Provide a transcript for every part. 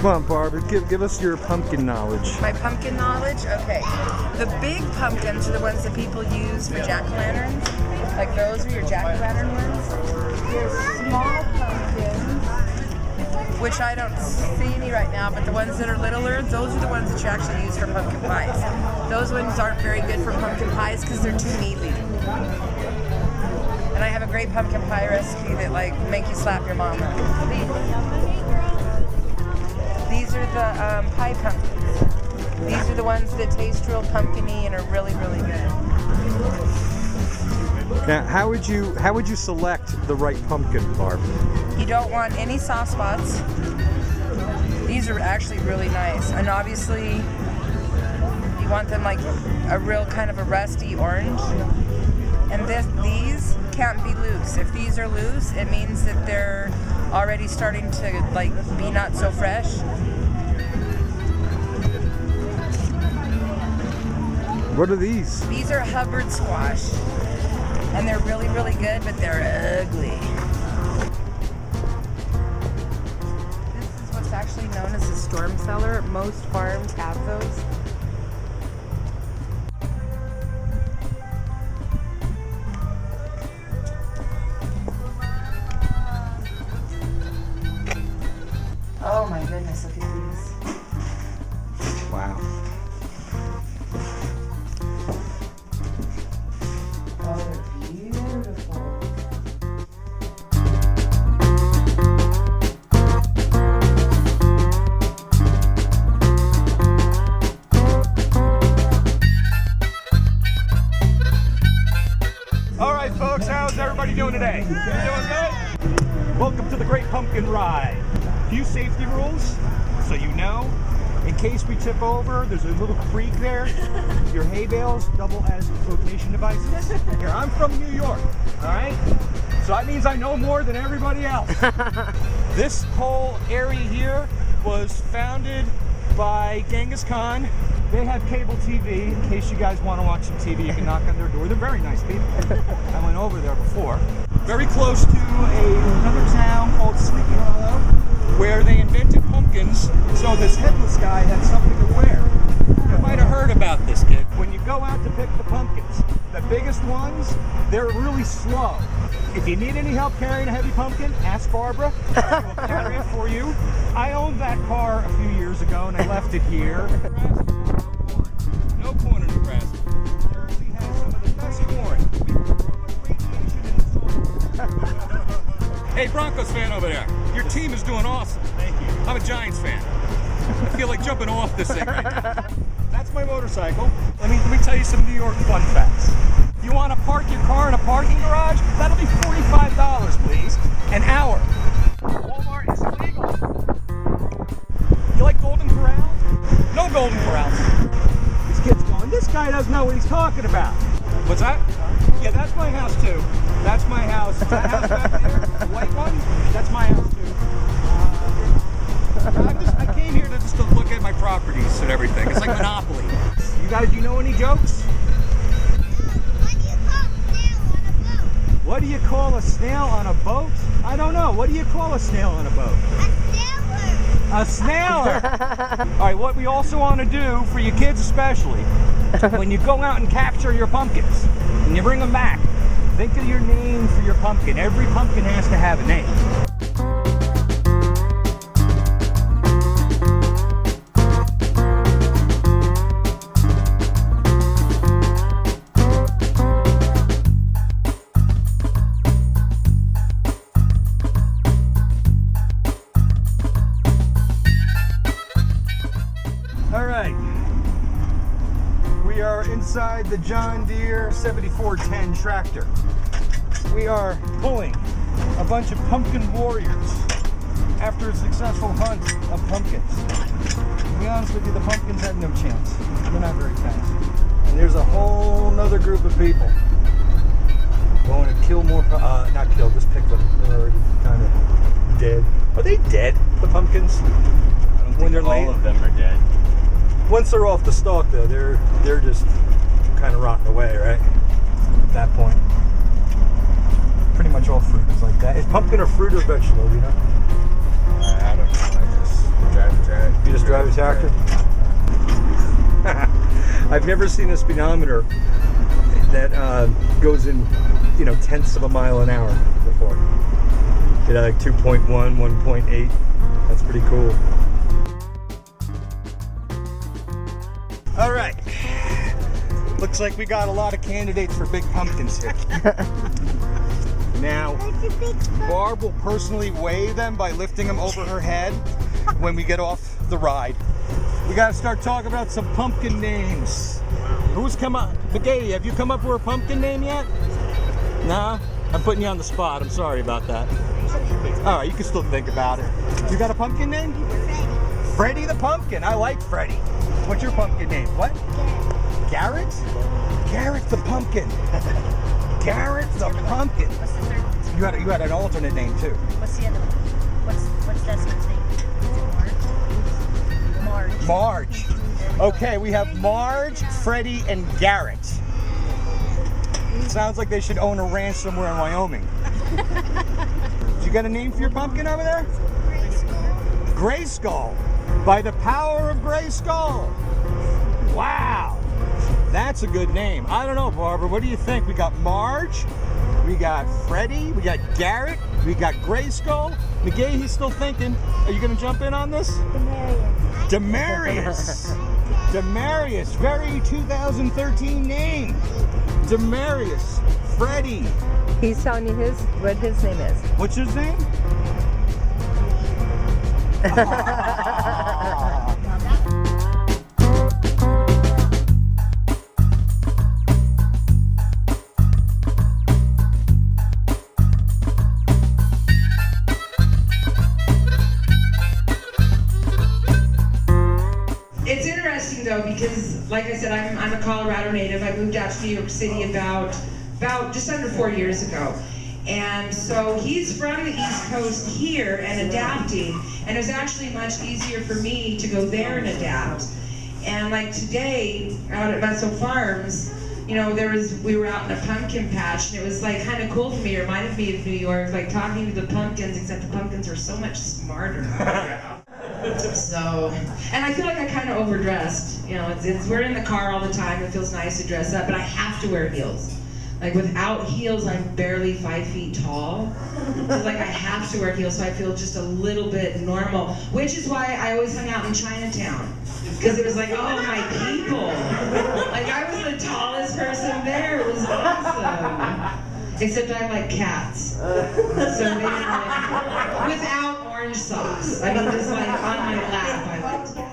Come on, Barb, give us your pumpkin knowledge. My pumpkin knowledge? Okay. The big pumpkins are the ones that people use for jack-o'-lanterns. Like those are your jack-o'-lantern ones. Your small pumpkins, which I don't see any right now, but the ones that are littler, those are the ones that you actually use for pumpkin pies. Those ones aren't very good for pumpkin pies because they're too mealy. And I have a great pumpkin pie recipe that like make you slap your mama. These are the pie pumpkins. These are the ones that taste real pumpkin-y and are really, really good. Now, how would you select the right pumpkin, Barb? You don't want any soft spots. These are actually really nice, and obviously you want them like a real kind of a rusty orange. And these can't be loose. If these are loose, it means that they're already starting to like be not so fresh. What are these? These are Hubbard squash, and they're really, really good, but they're ugly. This is what's actually known as a storm cellar. Most farms have those. Oh my goodness, look at these. Wow. Oh, they're beautiful. All right, folks, how's everybody doing today? You doing good? Welcome to the Great Pumpkin Ride. Few safety rules, so you know. In case we tip over, there's a little creek there. Your hay bales double as flotation devices. Here, I'm from New York, all right? So that means I know more than everybody else. This whole area here was founded by Genghis Khan. They have cable TV. In case you guys want to watch some TV, you can knock on their door. They're very nice people. I went over there before. Very close to another town called Sleepy Hollow, where they invented pumpkins so this headless guy had something to wear. You might have heard about this, kid. When you go out to pick the pumpkins, the biggest ones, they're really slow. If you need any help carrying a heavy pumpkin, ask Barbara. She'll carry it for you. I owned that car a few years ago and I left it here. No corn in Nebraska. Jersey has some of the best corn. We grow it radiation in the soil. Hey, Broncos fan over there. Your team is doing awesome. Thank you. I'm a Giants fan. I feel like jumping off this thing right now. That's my motorcycle. Let me tell you some New York fun facts. If you want to park your car in a parking garage, that'll be $45, please, an hour. Walmart is legal. You like Golden Corral? No Golden Corrals. This kid's going, this guy doesn't know what he's talking about. What's that? Yeah, that's my house too. That's my house. That house back there, the white one, that's my house too. I came here just to look at my properties and everything. It's like Monopoly. You guys, do you know any jokes? What do you call a snail on a boat? I don't know. What do you call a snail on a boat? A snailer. All right, what we also want to do, for you kids especially, when you go out and capture your pumpkins and you bring them back, think of your name for your pumpkin. Every pumpkin has to have a name. Inside the John Deere 7410 tractor. We are pulling a bunch of pumpkin warriors after a successful hunt of pumpkins. To be honest with you, the pumpkins had no chance. They're not very fast. And there's a whole other group of people going to kill more, not kill, just pick them. They're already kind of dead. Are they dead, the pumpkins? I don't think all of them are dead. Once they're off the stalk, though, they're just kind of rotting away, right? At that point, pretty much all fruit is like that. Is pumpkin a fruit or vegetable? You know? I don't know. I just drive the tractor? I've never seen a speedometer that goes in, tenths of a mile an hour before. Did like 2.1, 1.8. That's pretty cool. All right. Looks like we got a lot of candidates for big pumpkins here. Now, Barb will personally weigh them by lifting them over her head when we get off the ride. We got to start talking about some pumpkin names. Who's come up? McGay, have you come up with a pumpkin name yet? No? I'm putting you on the spot. I'm sorry about that. All right, you can still think about it. You got a pumpkin name? Freddy the Pumpkin. I like Freddy. What's your pumpkin name? What? Garrett? Garrett the Pumpkin. Garrett the Pumpkin. What's the third one? You had an alternate name too. What's the other one? What's that one's name? Is it Marge? Marge. Okay, we have Marge, Freddie, and Garrett. Sounds like they should own a ranch somewhere in Wyoming. Did you got a name for your pumpkin over there? Gray Skull. By the power of Gray Skull. Wow. That's a good name. I don't know, Barbara. What do you think? We got Marge, we got Freddie, we got Garrett, we got Gray Skull. McGay, he's still thinking. Are you going to jump in on this? Demarius. Demarius. Very 2013 name. Demarius. Freddie. He's telling you what his name is. What's his name? It's interesting though because, like I said, I'm a Colorado native. I moved out to New York City about just under 4 years ago. And so he's from the East Coast here and adapting, and it was actually much easier for me to go there and adapt. And like today, out at Musso Farms, we were out in a pumpkin patch, and it was like kind of cool for me. It reminded me of New York, like talking to the pumpkins, except the pumpkins are so much smarter. So, and I feel like I kind of overdressed. We're in the car all the time. It feels nice to dress up, but I have to wear heels. Like without heels, I'm barely 5 feet tall. So like I have to wear heels so I feel just a little bit normal. Which is why I always hung out in Chinatown. Because it was like, oh, my people. Like I was the tallest person there. It was awesome. Except I like cats. So they like, without orange sauce. I mean, just like on my lap, I liked cats.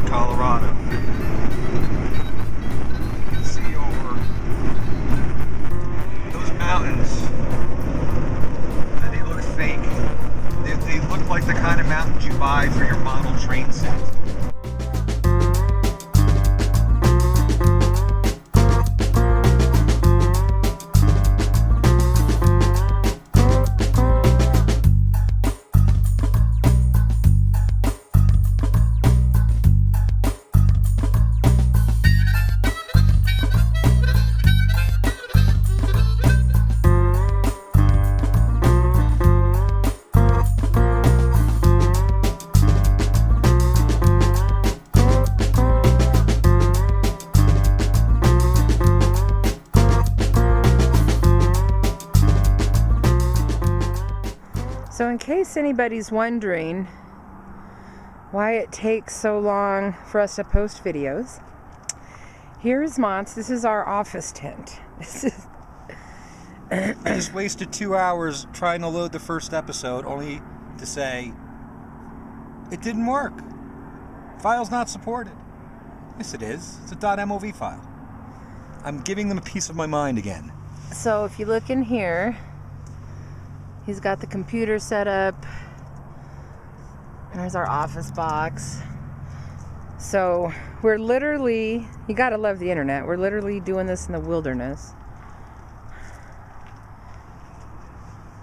Colorado. See over those mountains. They look fake. They look like the kind of mountains you buy for your model train set. So in case anybody's wondering why it takes so long for us to post videos, here's Motz. This is our office tent. I just wasted 2 hours trying to load the first episode, only to say it didn't work. File's not supported. Yes, it is. It's a .mov file. I'm giving them a piece of my mind again. So if you look in here, he's got the computer set up. There's our office box. So we're literally, you gotta love the internet. We're literally doing this in the wilderness.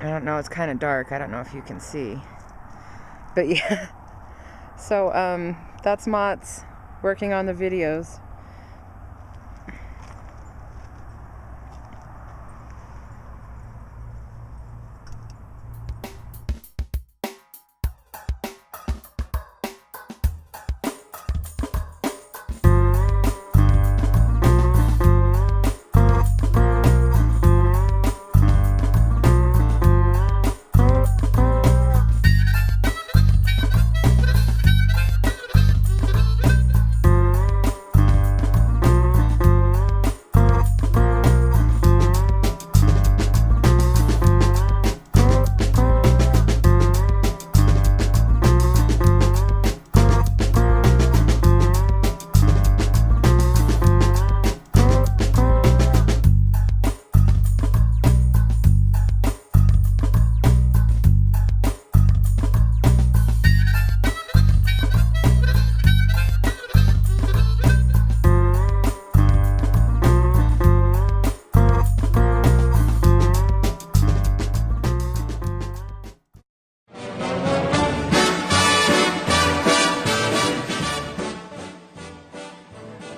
I don't know, it's kind of dark. I don't know if you can see. But yeah, So that's Motz working on the videos.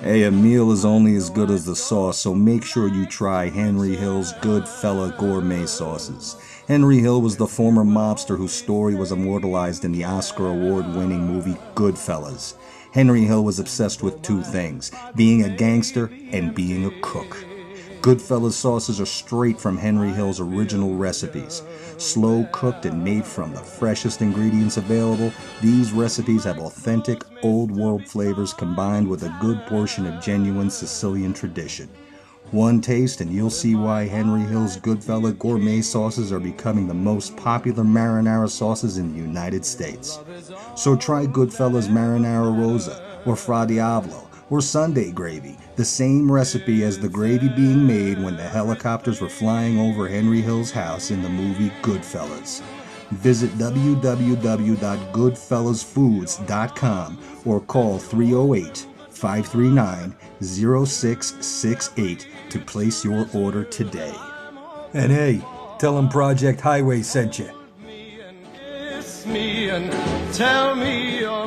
Hey, a meal is only as good as the sauce, so make sure you try Henry Hill's Goodfella Gourmet Sauces. Henry Hill was the former mobster whose story was immortalized in the Oscar award-winning movie Goodfellas. Henry Hill was obsessed with two things, being a gangster and being a cook. Goodfellas sauces are straight from Henry Hill's original recipes. Slow cooked and made from the freshest ingredients available, these recipes have authentic, old-world flavors combined with a good portion of genuine Sicilian tradition. One taste and you'll see why Henry Hill's Goodfella Gourmet Sauces are becoming the most popular marinara sauces in the United States. So try Goodfella's Marinara Rosa, or Fra Diavolo, or Sunday gravy, the same recipe as the gravy being made when the helicopters were flying over Henry Hill's house in the movie Goodfellas. Visit www.goodfellasfoods.com or call 308-539-0668 to place your order today. And hey, tell them Project Highway sent you. Kiss me and tell me you're